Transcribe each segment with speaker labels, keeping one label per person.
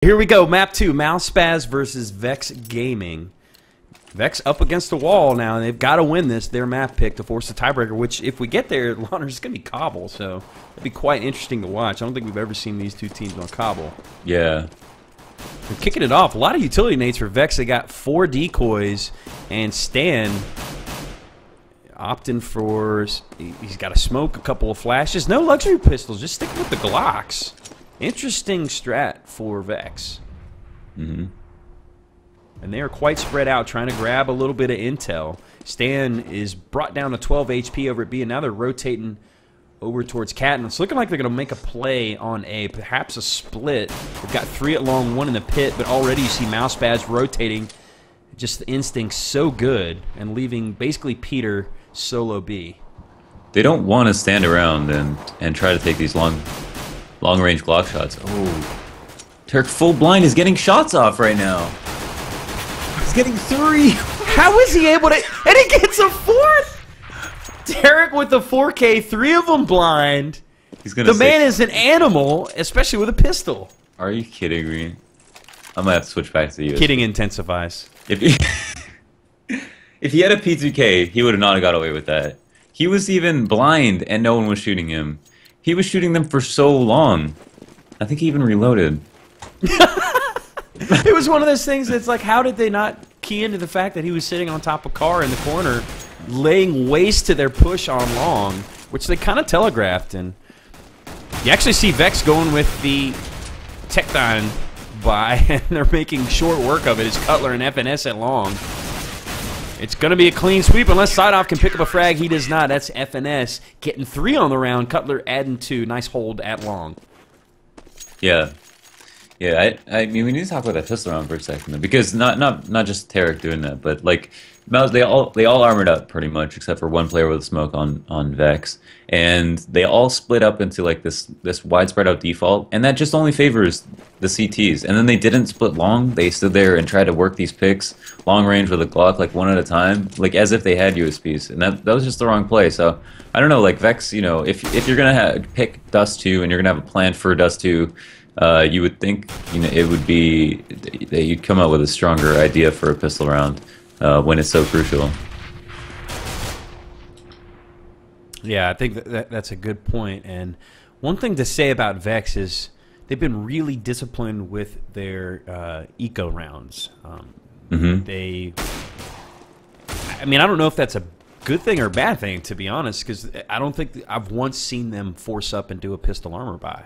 Speaker 1: Here we go, map 2, MouseSpaz versus Vex Gaming. Vex up against the wall now, and they've got to win this, their map pick, to force the tiebreaker, which, if we get there, it's going to be Cobble, so it'll be quite interesting to watch. I don't think we've ever seen these two teams on Cobble.
Speaker 2: Yeah.
Speaker 1: They're kicking it off. A lot of utility nades for Vex. They got 4 decoys, and Stan opting for... He's got a smoke, a couple of flashes. No luxury pistols, just sticking with the Glocks. Interesting strat for Vex.
Speaker 2: Mm-hmm.
Speaker 1: And they are quite spread out, trying to grab a little bit of intel. Stan is brought down to 12 HP over at B, and now they're rotating over towards Cat. And it's looking like they're going to make a play on A, perhaps a split. They've got 3 at long, 1 in the pit, but already you see MouseSpaz rotating. Just the instinct's so good, and leaving basically Peter solo B.
Speaker 2: They don't want to stand around and try to take these long-range Glock shots. Oh, Turk full blind is getting shots off right now. He's getting 3.
Speaker 1: How is he able to... And he gets a 4th! Derek with the 4K, 3 of them blind.
Speaker 2: He's gonna.
Speaker 1: The man is an animal, especially with a pistol.
Speaker 2: Are you kidding me? I might have to switch back to you.
Speaker 1: Kidding intensifies.
Speaker 2: If he had a P2K, he would have not got away with that. He was even blind, and no one was shooting him. He was shooting them for so long. I think he even reloaded.
Speaker 1: It was one of those things that's like, how did they not key into the fact that he was sitting on top of car in the corner, laying waste to their push on long, which they kind of telegraphed. And you actually see Vex going with the Tecton buy, and they're making short work of it. It's Cutler and FNS at long. It's going to be a clean sweep unless Sideoff can pick up a frag. He does not. That's FNS getting 3 on the round. Cutler adding 2. Nice hold at long.
Speaker 2: Yeah. Yeah, I mean, we need to talk about that pistol round for a second, though, because not just Tarek doing that, but like Mouse, they all armored up pretty much, except for one player with a smoke on Vex, and they all split up into like this widespread out default, and that just only favors the CTs. And then they didn't split long; they stood there and tried to work these picks long range with a Glock, like one at a time, like as if they had USPs, and that was just the wrong play. So I don't know, like Vex, you know, if you're gonna pick Dust 2 and you're gonna have a plan for Dust 2. You would think, you know, it would be that you'd come up with a stronger idea for a pistol round when it's so crucial.
Speaker 1: Yeah, I think that's a good point. And one thing to say about Vex is they've been really disciplined with their eco rounds.
Speaker 2: Mm-hmm.
Speaker 1: I mean, I don't know if that's a good thing or a bad thing, to be honest, because I don't think I've once seen them force up and do a pistol armor buy.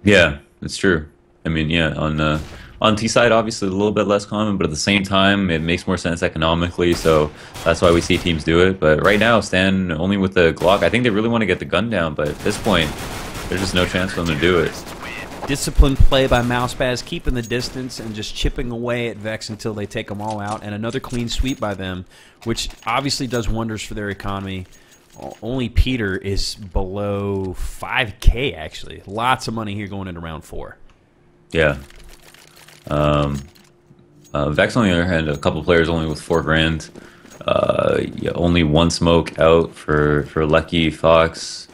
Speaker 2: Yeah, it's true. I mean, yeah, on T side, obviously a little bit less common, but at the same time, it makes more sense economically, so that's why we see teams do it. But right now, Stan only with the Glock. I think they really want to get the gun down, but at this point, there's just no chance for them to do it.
Speaker 1: Disciplined play by MouseSpaz, keeping the distance and just chipping away at Vex until they take them all out, and another clean sweep by them, which obviously does wonders for their economy. Only Peter is below 5K, actually. Lots of money here going into round 4.
Speaker 2: Yeah. Vex, on the other hand, a couple players only with 4 grand. Yeah, only 1 smoke out for Lucky, Fox.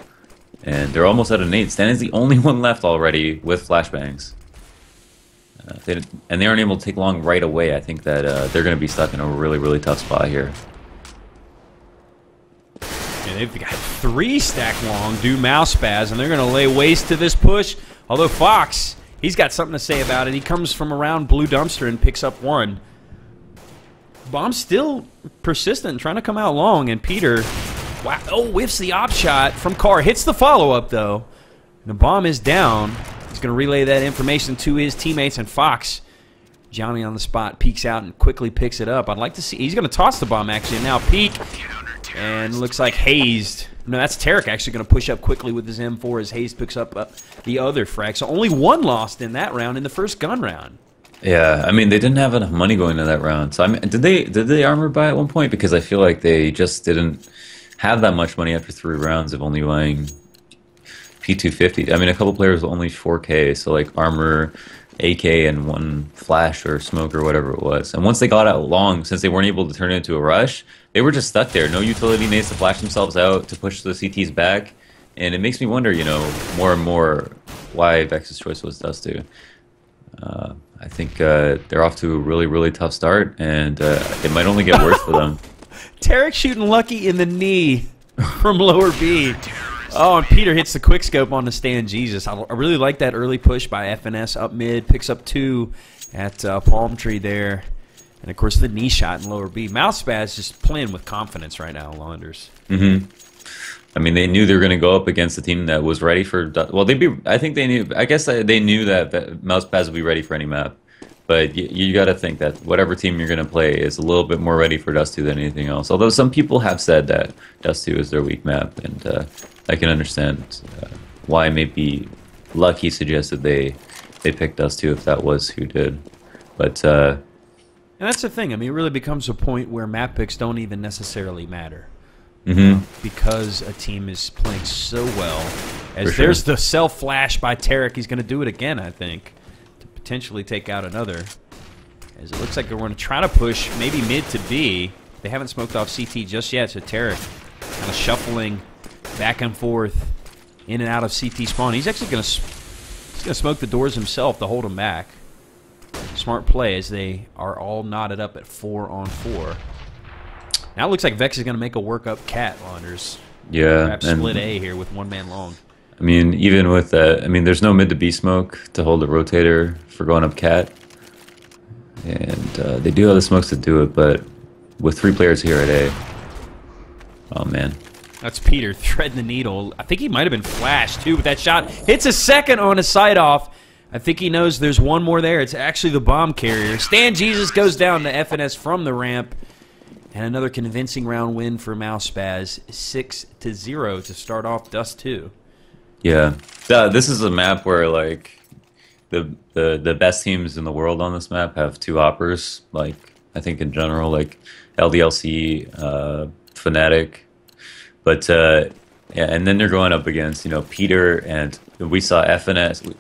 Speaker 2: And they're almost out of nades. Stan is the only one left already with flashbangs. And they aren't able to take long right away. I think that they're going to be stuck in a really, really tough spot here.
Speaker 1: And they've got 3 stack long, do MouseSpaz, and they're going to lay waste to this push. Although Fox, he's got something to say about it. He comes from around Blue Dumpster and picks up 1. Bomb's still persistent, trying to come out long, and Peter, wow, oh, whiffs the op shot from Carr. Hits the follow-up, though. And the bomb is down. He's going to relay that information to his teammates, and Fox, Johnny on the spot, peeks out and quickly picks it up. I'd like to see, he's going to toss the bomb, actually, and now peek. And looks like Hazed. No, that's Tarek actually going to push up quickly with his M4 as Hazed picks up the other frag. So only 1 lost in that round, in the first gun round.
Speaker 2: Yeah, I mean, they didn't have enough money going into that round. So I mean, did they armor buy at one point? Because I feel like they just didn't have that much money after 3 rounds of only buying P250. I mean, a couple players with only 4K, so like armor, AK, and 1 flash or smoke or whatever it was. And once they got out long, since they weren't able to turn it into a rush, they were just stuck there. No utility nades to flash themselves out, to push the CTs back. And it makes me wonder, you know, more and more why Vex's choice was Dust 2. I think they're off to a really, really tough start, and it might only get worse for them.
Speaker 1: Tarek shooting Lucky in the knee from lower B. Oh, and Peter hits the quick scope on the Stan Jesus. I really like that early push by FNS up mid. Picks up 2 at Palm Tree there. And, of course, the knee shot in lower B. MouseSpaz just playing with confidence right now, Launders.
Speaker 2: Mm-hmm. I mean, they knew they were going to go up against a team that was ready for... Well, I think they knew... I guess they knew that MouseSpaz would be ready for any map. But you got to think that whatever team you're going to play is a little bit more ready for Dust 2 than anything else. Although some people have said that Dust 2 is their weak map, and I can understand why maybe Lucky suggested they picked Dust 2 if that was who did. But
Speaker 1: and that's the thing. I mean, it really becomes a point where map picks don't even necessarily matter. Because a team is playing so well. As there's the self flash by Tarek. He's going to do it again, I think, to potentially take out another. As it looks like they're going to try to push maybe mid to B. They haven't smoked off CT just yet, so Tarek kind of shuffling back and forth in and out of CT spawn. He's actually going to smoke the doors himself to hold him back. Smart play as they are all knotted up at 4-on-4. Now it looks like Vex is going to make a work-up cat, Launders.
Speaker 2: Yeah.
Speaker 1: Perhaps split A here with one man long.
Speaker 2: I mean, even with that, I mean, there's no mid to B smoke to hold the rotator for going up cat. And they do have the smokes to do it, but with 3 players here at A. Oh, man.
Speaker 1: That's Peter threading the needle. I think he might have been flashed, too, with that shot. Hits a second on a side-off. I think he knows there's one more there. It's actually the bomb carrier. Stan Jesus goes down to FNS from the ramp. And another convincing round win for MouseSpaz, 6-0 to start off Dust 2.
Speaker 2: Yeah, this is a map where like the best teams in the world on this map have 2 hoppers. Like I think in general, like LDLC, Fnatic, but yeah, and then they're going up against Peter, and we saw FNS.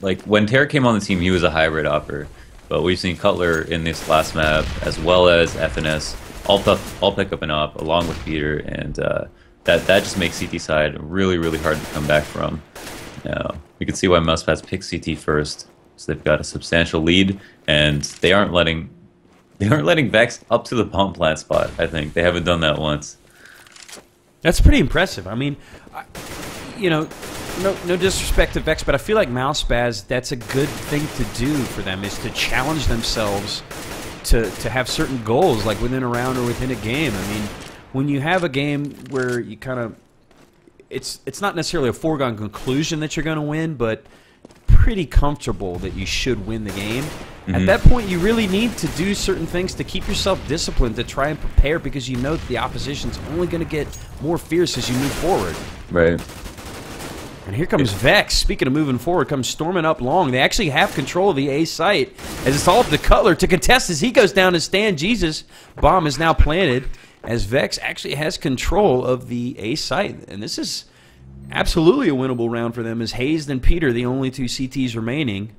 Speaker 2: Like when Tarek came on the team, he was a hybrid hopper, but we've seen Cutler in this last map as well as FNS. All pick up and up along with Peter, and that just makes CT side really, really hard to come back from. Now we can see why MouseSpaz picked CT first, so they've got a substantial lead, and they aren't letting Vex up to the bomb plant spot. I think they haven't done that once.
Speaker 1: That's pretty impressive. I mean, no disrespect to Vex, but I feel like MouseSpaz, that's a good thing to do for them, is to challenge themselves to have certain goals, like within a round or within a game. I mean, when you have a game where you kind of, it's not necessarily a foregone conclusion that you're going to win, but pretty comfortable that you should win the game. At that point, you really need to do certain things to keep yourself disciplined, to try and prepare, because you know that the opposition's only going to get more fierce as you move forward.
Speaker 2: Right.
Speaker 1: And here comes Vex. Speaking of moving forward, comes storming up long. They actually have control of the A site, as it's all up to Cutler to contest as he goes down to Stan Jesus. Bomb is now planted, as Vex actually has control of the A site. And this is absolutely a winnable round for them, as Hazed and Peter, the only 2 CTs remaining.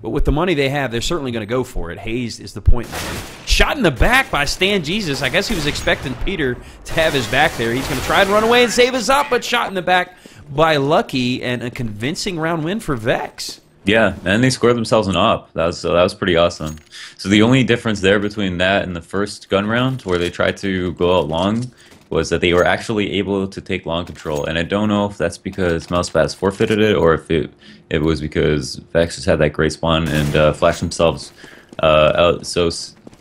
Speaker 1: But with the money they have, they're certainly going to go for it. Hazed is the point man. Shot in the back by Stan Jesus. I guess he was expecting Peter to have his back there. He's going to try and run away and save us up, but shot in the back by Lucky, and a convincing round win for Vex.
Speaker 2: Yeah, and they scored themselves an op. That was pretty awesome. So the only difference there between that and the first gun round, where they tried to go out long, was that they were actually able to take long control. And I don't know if that's because MouseSpaz forfeited it, or if it was because Vex just had that great spawn and flashed themselves out so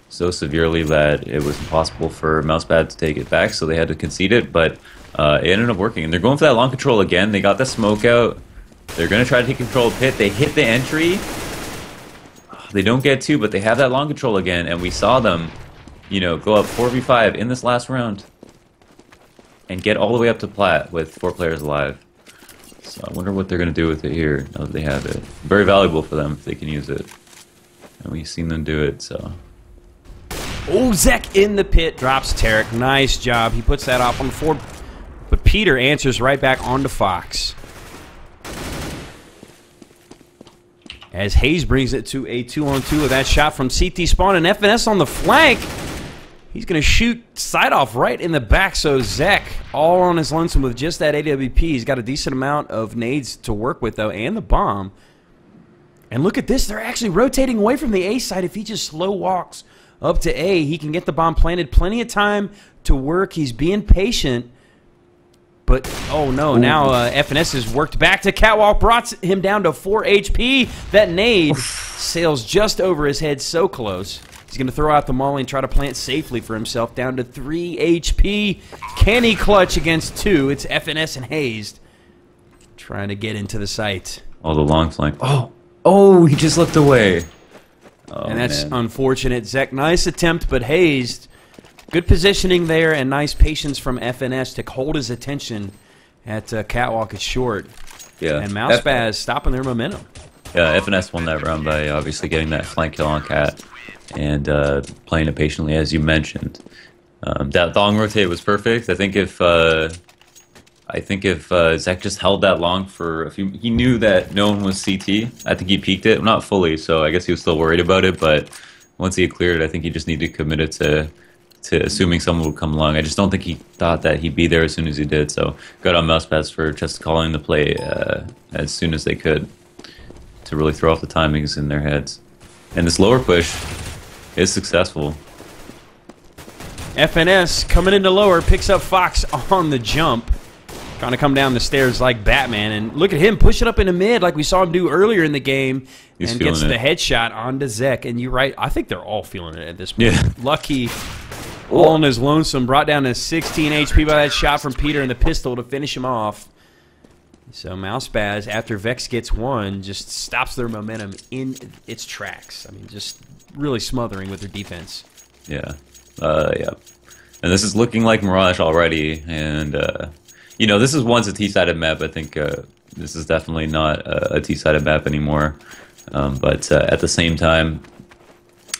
Speaker 2: severely that it was impossible for MouseSpaz to take it back, so they had to concede it. But it ended up working, and they're going for that long control again. They got the smoke out. They're going to try to take control of pit. They hit the entry. They don't get 2, but they have that long control again, and we saw them, go up 4v5 in this last round and get all the way up to plat with 4 players alive. So I wonder what they're going to do with it here now that they have it. Very valuable for them if they can use it. And we've seen them do it, so...
Speaker 1: Oh, Zek in the pit, drops Tarek. Nice job. He puts that off on the 4. But Peter answers right back onto Fox. As Hayes brings it to a 2-on-2 with that shot from CT spawn, and FNS on the flank. He's going to shoot side off right in the back, so Zek all on his lonesome with just that AWP. He's got a decent amount of nades to work with, though, and the bomb. And look at this. They're actually rotating away from the A side. If he just slow walks up to A, he can get the bomb planted. Plenty of time to work. He's being patient. But, oh no, now FNS has worked back to Catwalk, brought him down to 4 HP. That nade sails just over his head, so close. He's going to throw out the molly and try to plant safely for himself, down to 3 HP. Can he clutch against 2? It's FNS and Hazed trying to get into the site.
Speaker 2: Oh, the long flank. Oh, he just looked away. Oh,
Speaker 1: and that's
Speaker 2: man.
Speaker 1: unfortunate. Zek, nice attempt, but Hazed, good positioning there and nice patience from FNS to hold his attention at Catwalk at short.
Speaker 2: Yeah.
Speaker 1: And MouseSpaz stopping their momentum.
Speaker 2: Yeah, FNS won that round by obviously getting that flank kill on Cat and playing it patiently, as you mentioned. That long rotate was perfect. I think if Zek just held that long for a few, he knew that no one was CT. I think he peeked it, not fully, so I guess he was still worried about it. But once he had cleared it, I think he just needed to commit it to assuming someone would come along. I just don't think he thought that he'd be there as soon as he did. So good on MouseSpaz for just calling the play as soon as they could to really throw off the timings in their heads. And this lower push is successful.
Speaker 1: FNS coming into lower, picks up Fox on the jump. Trying to come down the stairs like Batman. And look at him push it up into mid like we saw him do earlier in the game.
Speaker 2: He's
Speaker 1: and gets
Speaker 2: feeling
Speaker 1: the headshot onto Zek. And you're right, I think they're all feeling it at this point.
Speaker 2: Yeah.
Speaker 1: Lucky, all on his lonesome, brought down to 16 HP by that shot from Peter and the pistol to finish him off. So MouseSpaz, after Vex gets one, just stops their momentum in its tracks. I mean, just really smothering with their defense.
Speaker 2: Yeah. Yeah. And this is looking like Mirage already. And, you know, this is once a T-sided map. I think this is definitely not a T-sided map anymore. But at the same time,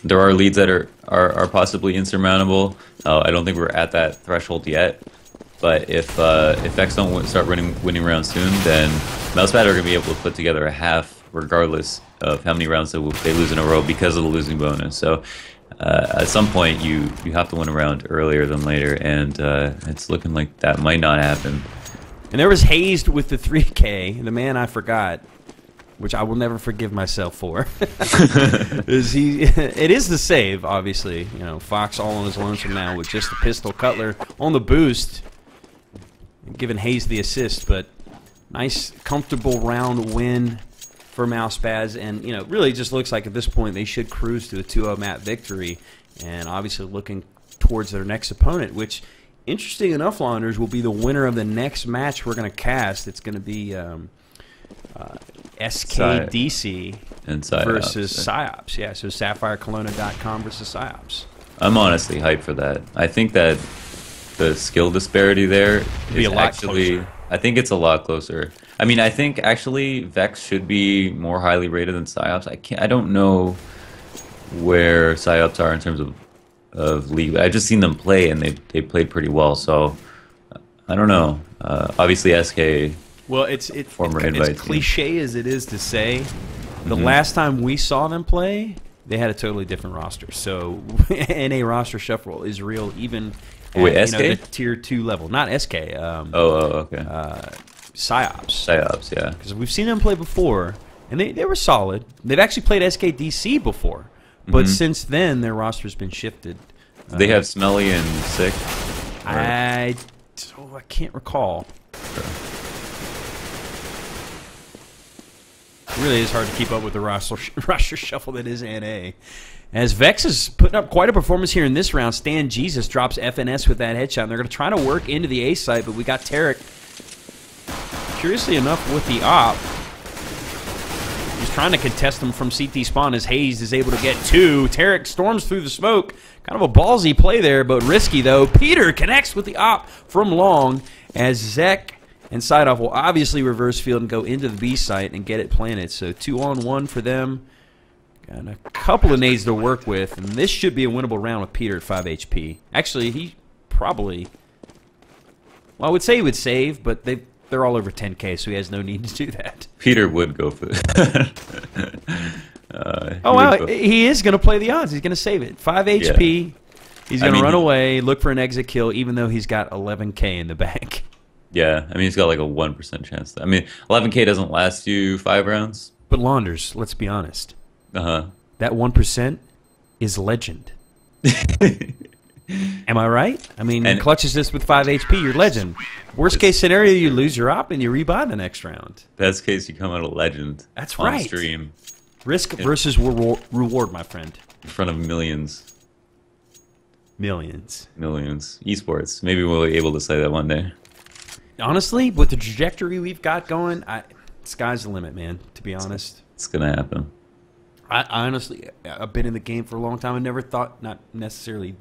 Speaker 2: there are leads that are possibly insurmountable. I don't think we're at that threshold yet. But if Vex don't start winning rounds soon, then MouseSpaz are going to be able to put together a half regardless of how many rounds they lose in a row because of the losing bonus. So at some point you have to win a round earlier than later, and it's looking like that might not happen.
Speaker 1: And there was Hazed with the 3K, the man I forgot, which I will never forgive myself for. It is the save, obviously. You know, Fox all on his lonesome now with just the pistol Cutler on the boost, giving Hazed the assist. But nice, comfortable round win for MouseSpaz, and you know, really just looks like at this point they should cruise to a 2-0 map victory, and obviously looking towards their next opponent, which, interesting enough, Launders, will be the winner of the next match we're going to cast. It's going to be SKDC
Speaker 2: and
Speaker 1: versus Psyops. Yeah, so SapphireKelowna.com versus Psyops.
Speaker 2: I'm honestly hyped for that. I think that the skill disparity there is actually, I think it's a lot closer. I mean, I think actually Vex should be more highly rated than Psyops. I don't know where Psyops are in terms of league. I've just seen them play, and they played pretty well. So I don't know. Obviously, SK.
Speaker 1: Well, it's
Speaker 2: former
Speaker 1: as cliche as it is to say, the last time we saw them play, they had a totally different roster. So NA roster shuffle is real, even at
Speaker 2: SK?
Speaker 1: The tier 2 level. Not SK.
Speaker 2: Okay.
Speaker 1: Psyops.
Speaker 2: Psyops, yeah.
Speaker 1: Because we've seen them play before, and they were solid. They've actually played SKDC before, but since then their roster's been shifted.
Speaker 2: They have Smelly and Sick.
Speaker 1: I can't recall.
Speaker 2: Sure.
Speaker 1: It really is hard to keep up with the roster shuffle that is NA. As Vex is putting up quite a performance here in this round, Stan Jesus drops FNS with that headshot, and they're going to try to work into the A site, but we got Tarek, curiously enough, with the op. He's trying to contest him from CT spawn as Hazed is able to get 2. Tarek storms through the smoke. Kind of a ballsy play there, but risky, though. Peter connects with the op from long as Zek and Sideoff will obviously reverse field and go into the B site and get it planted. So 2-on-1 for them. Got a couple of nades to work with, and this should be a winnable round with Peter at 5 HP. Actually, he probably... Well, I would say he would save, but they're all over 10K, so he has no need to do that.
Speaker 2: Peter would go for it.
Speaker 1: Oh, wow. He is going to play the odds. He's going to save it. 5 HP. Yeah. He's going to run away, look for an exit kill, even though he's got 11K in the bank.
Speaker 2: Yeah, I mean, he's got like a 1% chance. I mean, 11K doesn't last you 5 rounds,
Speaker 1: But Launders, let's be honest.
Speaker 2: Uh-huh.
Speaker 1: That 1% is legend. Am I right? I mean,
Speaker 2: And
Speaker 1: clutches this with 5 HP, you're legend. Worst case scenario, you lose your op and you rebuy the next round.
Speaker 2: best case, you come out a legend.
Speaker 1: That's
Speaker 2: on
Speaker 1: right.
Speaker 2: stream
Speaker 1: Risk versus reward, my friend.
Speaker 2: in front of millions.
Speaker 1: Millions.
Speaker 2: Millions. Esports. Maybe we'll be able to say that one day.
Speaker 1: Honestly, with the trajectory we've got going, sky's the limit, man, to be honest.
Speaker 2: It's gonna happen.
Speaker 1: I honestly, I've been in the game for a long time. I never thought, not necessarily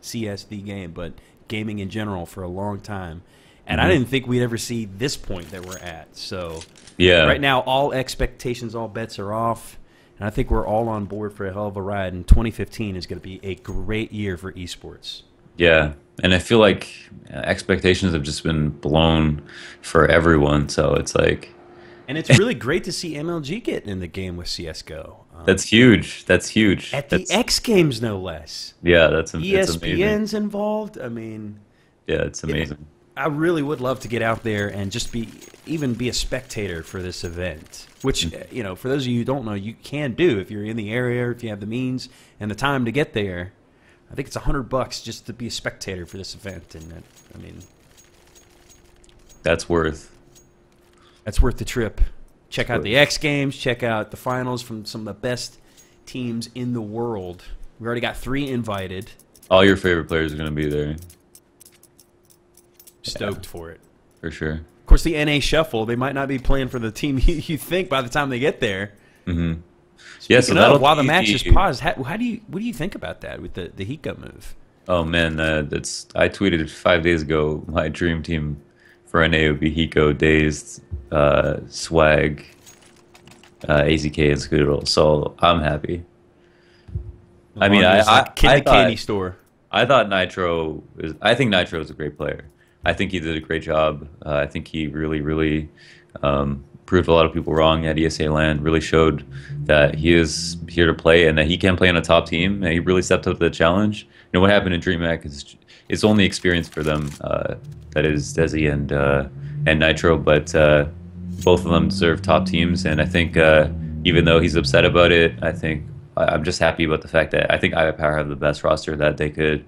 Speaker 1: CSD game, but gaming in general for a long time. And I didn't think we'd ever see this point that we're at. So
Speaker 2: Yeah.
Speaker 1: right now, all expectations, all bets are off. And I think we're all on board for a hell of a ride. And 2015 is going to be a great year for esports.
Speaker 2: Yeah. And I feel like expectations have just been blown for everyone. So it's like...
Speaker 1: And it's really great to see MLG getting in the game with CSGO.
Speaker 2: That's huge. That's huge.
Speaker 1: At the XGames, no less.
Speaker 2: Yeah, that's amazing.
Speaker 1: ESPN's involved. I mean...
Speaker 2: Yeah, it's amazing.
Speaker 1: I really would love to get out there and just even be a spectator for this event, which, you know, for those of you who don't know, you can do if you're in the area, or if you have the means and the time to get there. I think it's $100 just to be a spectator for this event, and I mean,
Speaker 2: that's worth
Speaker 1: the trip. Check out the X Games, check out the finals from some of the best teams in the world. We already got 3 invited.
Speaker 2: All your favorite players are going to be there.
Speaker 1: Stoked for it.
Speaker 2: For sure.
Speaker 1: Of course, the NA Shuffle, they might not be playing for the team you think by the time they get there.
Speaker 2: Mm-hmm. Yeah, so
Speaker 1: while the match is paused, what do you think about that with the Hiko move?
Speaker 2: Oh man, I tweeted 5 days ago my dream team for NA would be Hiko, Dazed, Swag, AZK, and Scoodle. So I'm happy. I mean,
Speaker 1: Kid in the candy store.
Speaker 2: I thought Nitro is. I think Nitro is a great player. I think he did a great job. I think he really proved a lot of people wrong at ESA Land. Really showed that he is here to play and that he can play on a top team. And he really stepped up to the challenge. You know what happened in DreamHack is it's only experience for them. That is Desi and Nitro, but both of them deserve top teams. And I think even though he's upset about it, I'm just happy about the fact that I think iPower have the best roster that they could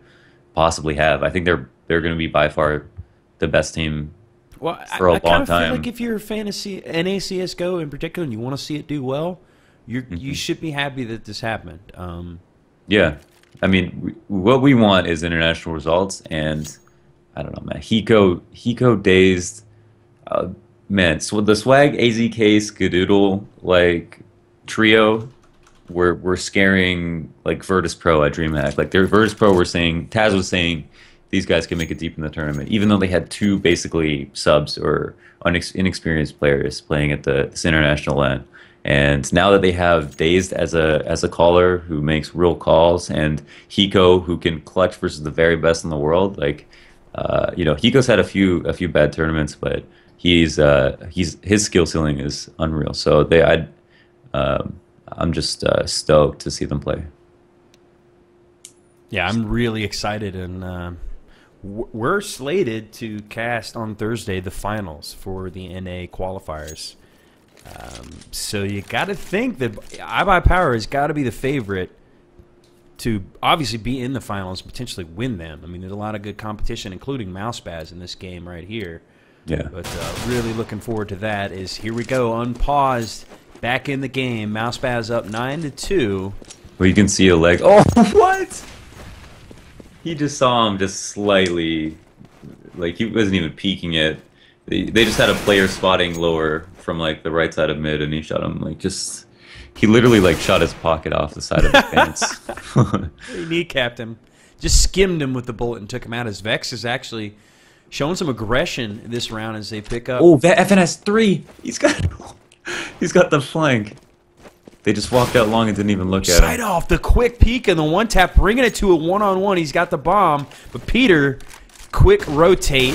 Speaker 2: possibly have. I think they're going to be by far the best team for a long time. I kind of feel like if you're a fan of NA CSGO in particular and you want to see it do well, you should be happy that this happened. Yeah. I mean, what we want is international results, and I don't know, man. Hiko Dazed, man. So the Swag, AZK, Skadoodle, like trio, we're scaring like Virtus Pro at DreamHack. Like their Virtus Pro, Taz was saying these guys can make it deep in the tournament, even though they had 2 basically subs or inexperienced players playing at this international LAN. And now that they have Dazed as a caller who makes real calls, and Hiko who can clutch versus the very best in the world, like you know, Hiko's had a few bad tournaments, but his skill ceiling is unreal. So I'm just stoked to see them play. Yeah, I'm really excited, and we're slated to cast on Thursday the finals for the NA qualifiers. So you got to think that iBuyPower has got to be the favorite to obviously be in the finals, potentially win them. I mean, there's a lot of good competition, including MouseSpaz in this game right here. Yeah. But really looking forward to that. Here we go, unpaused, back in the game. MouseSpaz up 9-2. Well, you can see a leg. Oh, what? He just saw him just slightly, like he wasn't even peeking it. They just had a player spotting lower from like the right side of mid, and he shot him like just. He literally like shot his pocket off the side of the fence. He kneecapped him, just skimmed him with the bullet and took him out. As Vex is actually showing some aggression this round as they pick up. Oh, FNS 3. He's got the flank. They just walked out long and didn't even look at him. Side off, the quick peek and the one tap, bringing it to a one-on-one. He's got the bomb, but Peter, quick rotate,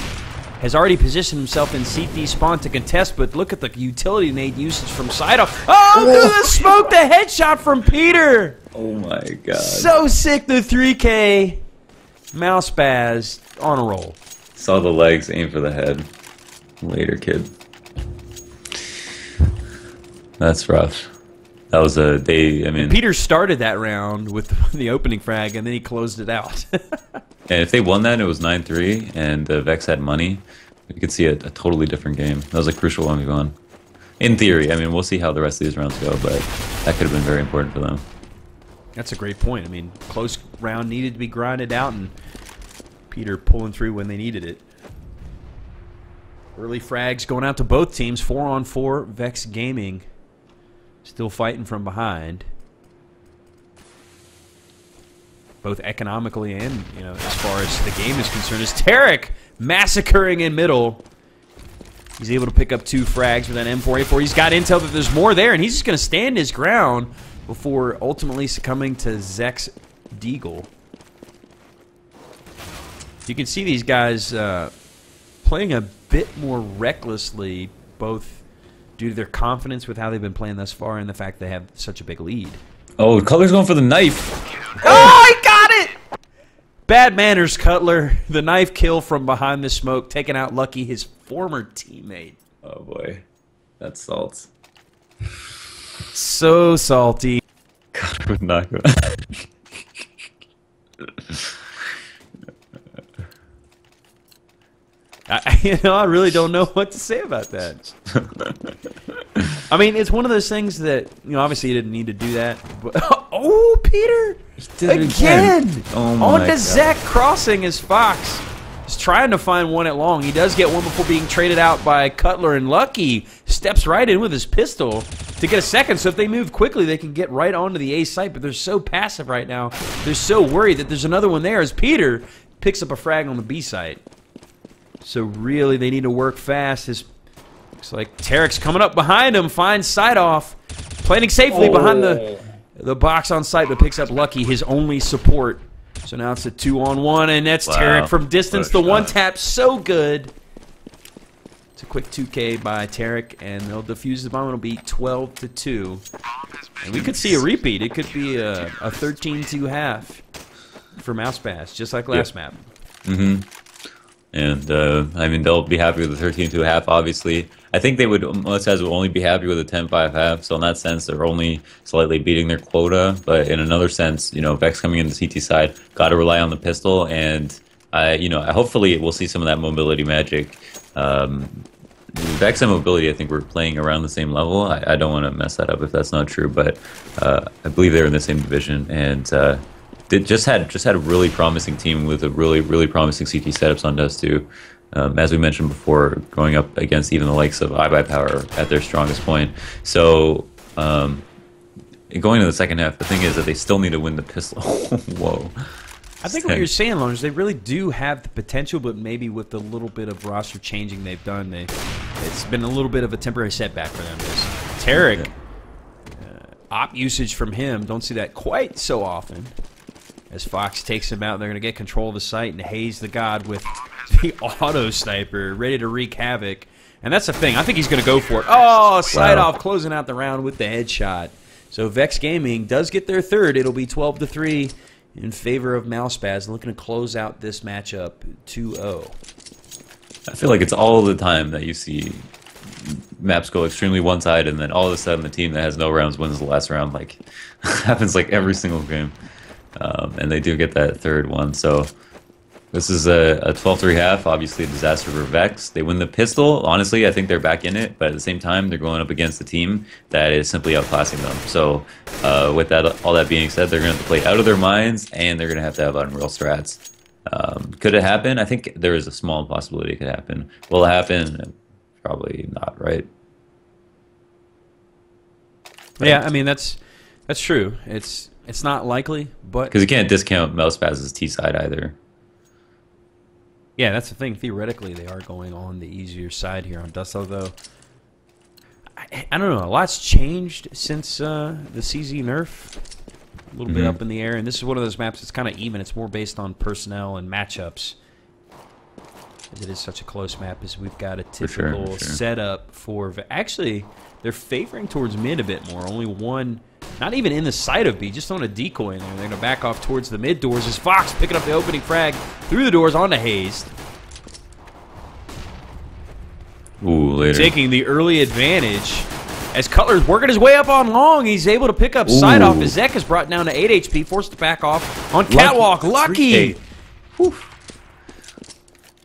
Speaker 2: has already positioned himself in CT spawn to contest, but look at the utility nade usage from side off. Oh, through the smoke, the headshot from Peter. Oh my god. So sick, the 3K. MouseSpaz on a roll. Saw the legs, aim for the head. Later, kid. That's rough. That was a they. I mean,
Speaker 1: Peter started that round with the opening frag, and then he closed it out.
Speaker 2: and if they won that, it was 9-3, and Vex had money. You could see a totally different game. That was a crucial 1v1. In theory, I mean, we'll see how the rest of these rounds go, but that could have been very important for them.
Speaker 1: That's a great point. I mean, close round needed to be grinded out, and Peter pulling through when they needed it. Early frags going out to both teams. 4-on-4. Vex Gaming still fighting from behind, both economically and, you know, as far as the game is concerned. As Tarek massacring in middle, he's able to pick up 2 frags with that M4A4. He's got intel that there's more there, and he's just going to stand his ground before ultimately succumbing to Zek's Deagle. You can see these guys playing a bit more recklessly, both due to their confidence with how they've been playing thus far and the fact they have such a big lead.
Speaker 2: Oh, Cutler's going for the knife.
Speaker 1: Oh, he got it! Bad manners, Cutler. The knife kill from behind the smoke, taking out Lucky, his former teammate.
Speaker 2: Oh boy, that's salt.
Speaker 1: So salty.
Speaker 2: God, I would not go.
Speaker 1: I really don't know what to say about that. I mean, it's one of those things that, you know, obviously he didn't need to do that. But, oh, Peter! Again!
Speaker 2: Oh my
Speaker 1: On to
Speaker 2: God.
Speaker 1: Zek crossing as Fox. He's trying to find one at long. He does get one before being traded out by Cutler, and Lucky steps right in with his pistol to get a second. So if they move quickly, they can get right onto the A site. But they're so passive right now. They're so worried that there's another one there as Peter picks up a frag on the B site. So really, they need to work fast. Looks like Tarek's coming up behind him, finds side off, planting safely behind the box on site, but picks up Lucky, his only support. So now it's a 2-on-1, and that's Tarek from distance. The one tap, so good. It's a quick 2K by Tarek, and they'll defuse the bomb. It'll be 12-2, and we could see a repeat. It could be a 13-2 half for MouseSpaz, just like last map.
Speaker 2: Mm-hmm. And, I mean, they'll be happy with the 13-2.5, obviously. I think they would, MouseSpaz will only be happy with a 10-5 half, so in that sense, they're only slightly beating their quota. But in another sense, you know, Vex coming in the CT side, got to rely on the pistol, and, you know, hopefully we'll see some of that mobility magic. Vex and mobility, I think we're playing around the same level. I don't want to mess that up if that's not true, but I believe they're in the same division, and they just had a really promising team with a really promising CT setups on Dust 2. As we mentioned before, going up against even the likes of iBuyPower at their strongest point. So going to the second half, the thing is that they still need to win the pistol. Whoa.
Speaker 1: I think what you're saying, Lone, is they really do have the potential, but maybe with the little bit of roster changing they've done, it's been a little bit of a temporary setback for them. Tarek, op usage from him, don't see that quite so often. As Fox takes him out, they're going to get control of the site and haze the god with the auto sniper, ready to wreak havoc. And that's the thing. I think he's going to go for it. Oh, side off, closing out the round with the headshot. So Vex Gaming does get their third. It'll be 12-3 in favor of MouseSpaz, looking to close out this matchup 2-0.
Speaker 2: I feel like it's all the time that you see maps go extremely one-sided, and then all of a sudden the team that has no rounds wins the last round. Like, happens like every single game. And they do get that third one. So this is a 12-3 half, obviously a disaster for Vex. They win the pistol. Honestly, I think they're back in it, but at the same time, they're going up against a team that is simply outclassing them. So with that, all that being said, they're going to have to play out of their minds, and they're going to have unreal strats. Could it happen? I think there is a small possibility it could happen. Will it happen? Probably not, right?
Speaker 1: Yeah, I mean, that's true. It's not likely, but...
Speaker 2: Because you can't discount MouseSpaz's T-side either.
Speaker 1: Yeah, that's the thing. Theoretically, they are going on the easier side here on Dust, although... I don't know. A lot's changed since the CZ nerf. A little bit up in the air, and this is one of those maps that's kind of even. It's more based on personnel and matchups. As it is such a close map, as we've got a typical setup for... Actually, they're favoring towards mid a bit more. Only one... Not even in the sight of B, just on a decoy in there. They're going to back off towards the mid doors as Fox picking up the opening frag through the doors onto Hazed.
Speaker 2: Ooh, later.
Speaker 1: Taking the early advantage As Cutler's working his way up on long, he's able to pick up side off. His Zek is brought down to 8 HP, forced to back off on Catwalk. Lucky!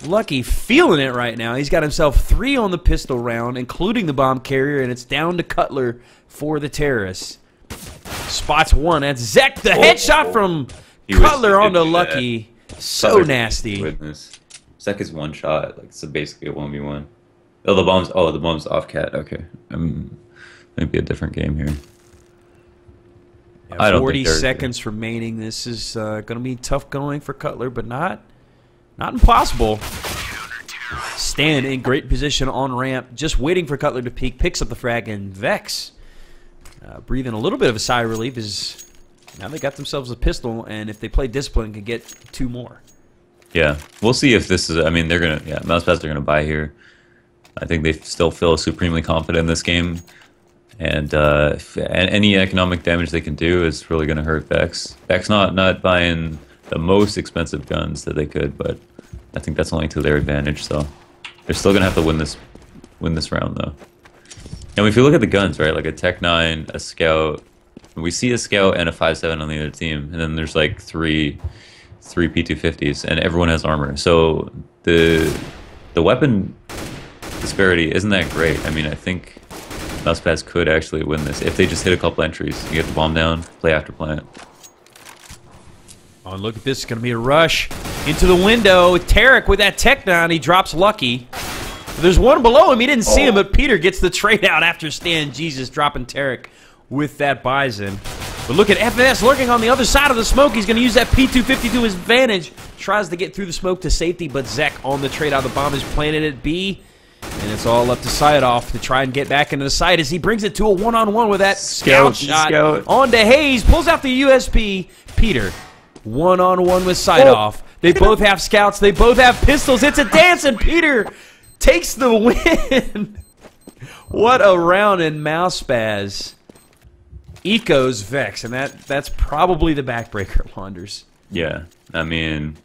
Speaker 1: Lucky feeling it right now. He's got himself 3 on the pistol round, including the bomb carrier, and it's down to Cutler for the terrorists. Spots 1. That's Zek, the headshot from Cutler onto Lucky. So nasty.
Speaker 2: Witness. Zek is one shot, like so basically a 1v1. Oh, the bomb's off Cat. Okay, maybe a different game here.
Speaker 1: Yeah,
Speaker 2: I don't
Speaker 1: 40
Speaker 2: think
Speaker 1: seconds remaining. This is going to be tough going for Cutler, but not impossible. Stan in great position on ramp, just waiting for Cutler to peek. Picks up the frag, and Vex breathing a little bit of a sigh of relief is now they got themselves a pistol, and if they play discipline, can get 2 more. Yeah,
Speaker 2: we'll see if this is. I mean, they're gonna. Yeah, MouseSpaz are gonna buy here. I think they still feel supremely confident in this game, and any economic damage they can do is really going to hurt Vex. Vex not buying the most expensive guns that they could, but I think that's only to their advantage. So they're still going to have to win this round though. And if you look at the guns, right, like a Tech 9, a Scout, we see a Scout and a 5.7 on the other team, and then there's like three P250s, and everyone has armor. So the weapon disparity isn't that great. I mean, I think MouseSpaz could actually win this if they just hit a couple entries. You get the bomb down, play after plant.
Speaker 1: Oh, look at this. It's going to be a rush into the window. Tarek with that Tech 9. He drops Lucky. There's one below him. He didn't see him, but Peter gets the trade out after Stan Jesus dropping Tarek with that Bison. But look at FNS lurking on the other side of the smoke. He's going to use that P250 to his advantage. Tries to get through the smoke to safety, but Zek on the trade out. The bomb is planted at B. And it's all up to Sideoff to try and get back into the site as he brings it to a one-on-one with that scout shot onto Hayes. Pulls out the USP. Peter, one-on-one with Sideoff. They both have scouts. They both have pistols. It's a dance, and Peter takes the win. What a round in MouseSpaz. Ecos Vex, and that's probably the backbreaker, Launders.
Speaker 2: Yeah, I mean,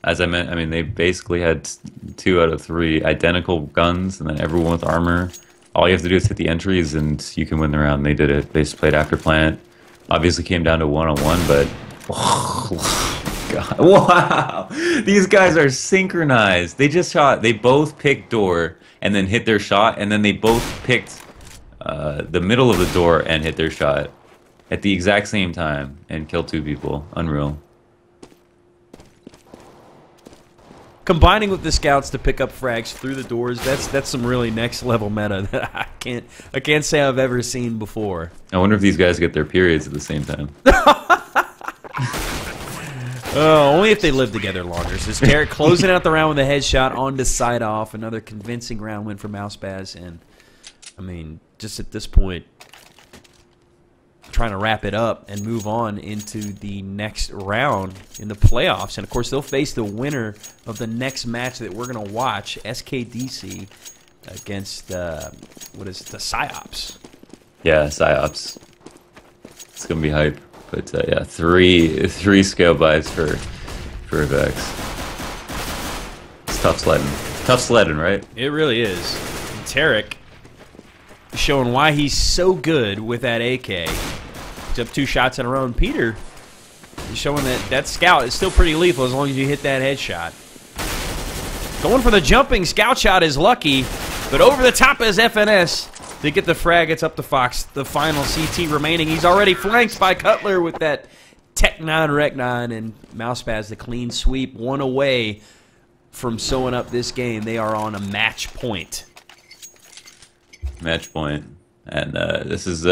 Speaker 2: as I meant, they basically had 2 out of 3 identical guns, and then everyone with armor. All you have to do is hit the entries, and you can win the round. They did it. They just played after plant. Obviously came down to 1-on-1, but oh, God, wow! These guys are synchronized. They just shot. They both picked door and then hit their shot, and then they both picked the middle of the door and hit their shot at the exact same time and killed 2 people. Unreal.
Speaker 1: Combining with the scouts to pick up frags through the doors, that's some really next level meta that I can't say I've ever seen before.
Speaker 2: I wonder if these guys get their periods at the same time.
Speaker 1: Only if they live together longer. So Tarek closing out the round with a headshot on to Sideoff. Another convincing round win for MouseSpaz, and I mean, just at this point, trying to wrap it up and move on into the next round in the playoffs. And of course, they'll face the winner of the next match that we're going to watch, SKDC against what is it, the Psyops.
Speaker 2: Yeah, Psyops. It's gonna be hype. But yeah, three scale buys for Vex. It's tough sledding. Tough sledding, right?
Speaker 1: It really is. And Tarek showing why he's so good with that AK. He's up 2 shots in a row, and Peter is showing that scout is still pretty lethal as long as you hit that headshot. Going for the jumping scout shot is Lucky, but over the top is FNS to get the frag. It's up to Fox. The final CT remaining. He's already flanked by Cutler with that Tech 9 Rec 9, and MouseSpaz the clean sweep, 1 away from sewing up this game. They are on a match point.
Speaker 2: Match point, and this is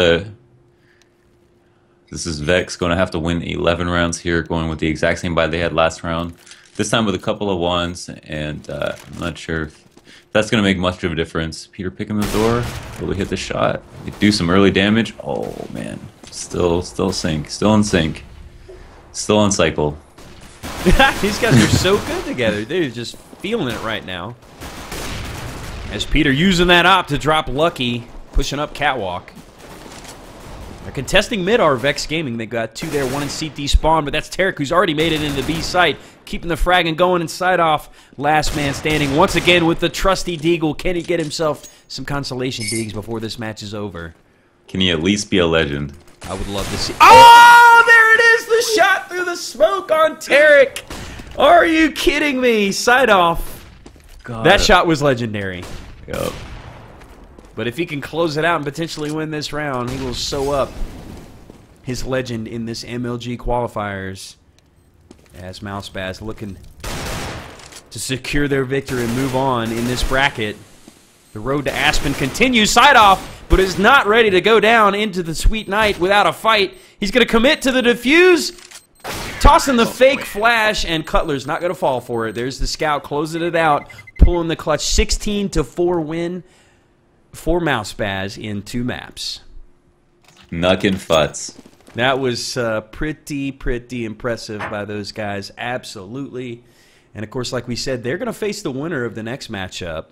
Speaker 2: Vex going to have to win 11 rounds here, going with the exact same buy they had last round. This time with a couple of 1s, and I'm not sure if that's going to make much of a difference. Peter picking the door, will he hit the shot? He do some early damage. Oh man, still sync, still in sync, still on cycle.
Speaker 1: These guys are so good together. They're just feeling it right now. As Peter using that op to drop Lucky, pushing up Catwalk. They're contesting mid are Vex Gaming. They've got 2 there, 1 in CT spawn, but that's Tarek who's already made it into B site. Keeping the frag and going inside off. Last man standing once again with the trusty Deagle. Can he get himself some consolation digs before this match is over?
Speaker 2: Can he at least be a legend?
Speaker 1: I would love to see. Oh, there it is! The shot through the smoke on Tarek. Are you kidding me? Side off.
Speaker 2: God.
Speaker 1: That shot was legendary.
Speaker 2: Yep.
Speaker 1: But if he can close it out and potentially win this round, he will sew up his legend in this MLG qualifiers. As MouseSpaz looking to secure their victory and move on in this bracket. The road to Aspen continues. Side off, but is not ready to go down into the sweet night without a fight. He's going to commit to the defuse. Tossing the fake flash, and Cutler's not going to fall for it. There's the scout closing it out, pulling the clutch. 16-4 win for MouseSpaz in 2 maps.
Speaker 2: Knuckin' Futz.
Speaker 1: That was pretty impressive by those guys. Absolutely. And, of course, like we said, they're going to face the winner of the next matchup.